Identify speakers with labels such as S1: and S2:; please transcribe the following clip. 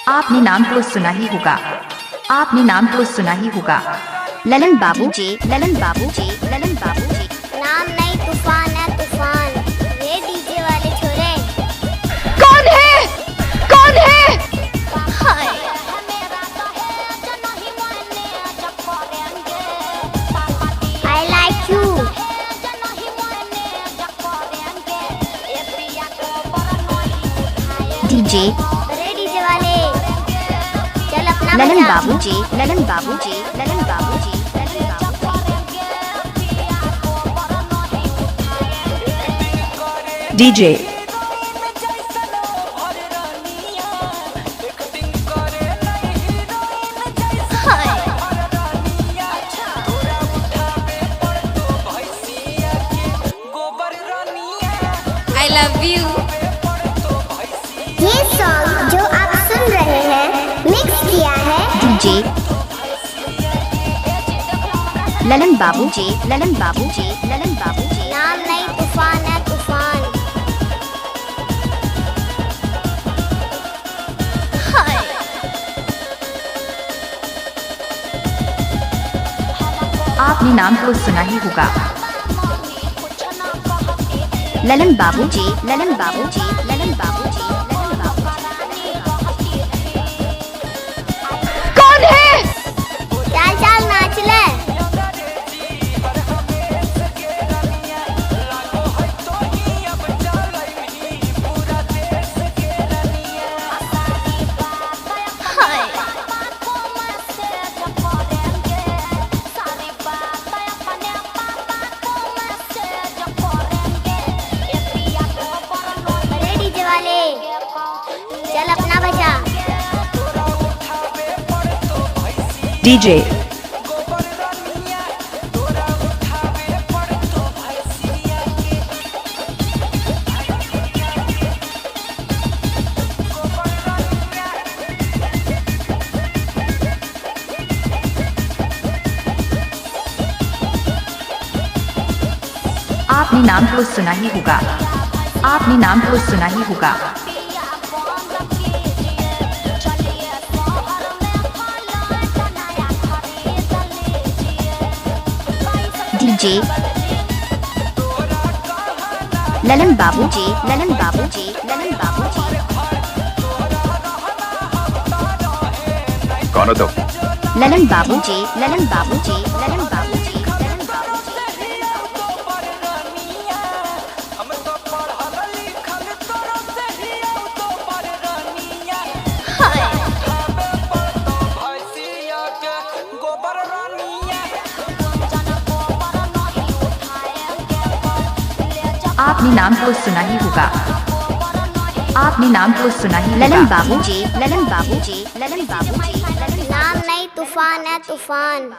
S1: आपने नाम तो सुना ही होगा, आपने नाम तो सुना ही होगा। ललन बाबू जी, ललन बाबू जी, ललन बाबू जी।
S2: नाम नहीं तूफान है तूफान, ये डीजे वाले छोरे।
S1: कौन है, कौन है?
S2: I like you.
S1: डीजे
S2: अरे डीजे वाले चल अपना
S1: ललन
S2: बजा।
S1: बाबू जी, ललन बाबू जी, ललन बाबू जी, ललन बाबू जी। DJ
S3: I love you।
S2: ये सॉन्ग जो आप सुन रहे हैं मिक्स किया है
S1: डीजे ललन बाबू जी, ललन बाबू जी, ललन बाबू जी।
S2: नाम नहीं तूफान है तूफान।
S1: आपने नाम तो सुना ही होगा। ललन बाबू जी, ललन बाबू जी, ललन बाबू जी, ललन बाबू जी। कौन है?
S2: चल चल नाच ले। अरे डीजे वाले चल अपना बजा।
S1: डीजे आपने नाम तो सुना ही होगा, आपने नाम तो सुना ही होगा। डीजे ललन बाबू जी, ललन बाबू जी, ललन बाबू जी।
S4: कौन हो तुम?
S1: ललन बाबू जी, ललन बाबू जी, ललन बाबू जी, ललन बाबू जी। आपने नाम तो सुना ही होगा, आपने नाम तो सुना ही। ललन बाबू जी, ललन बाबू जी, ललन बाबू जी।
S2: नाम नहीं तूफान है तूफान।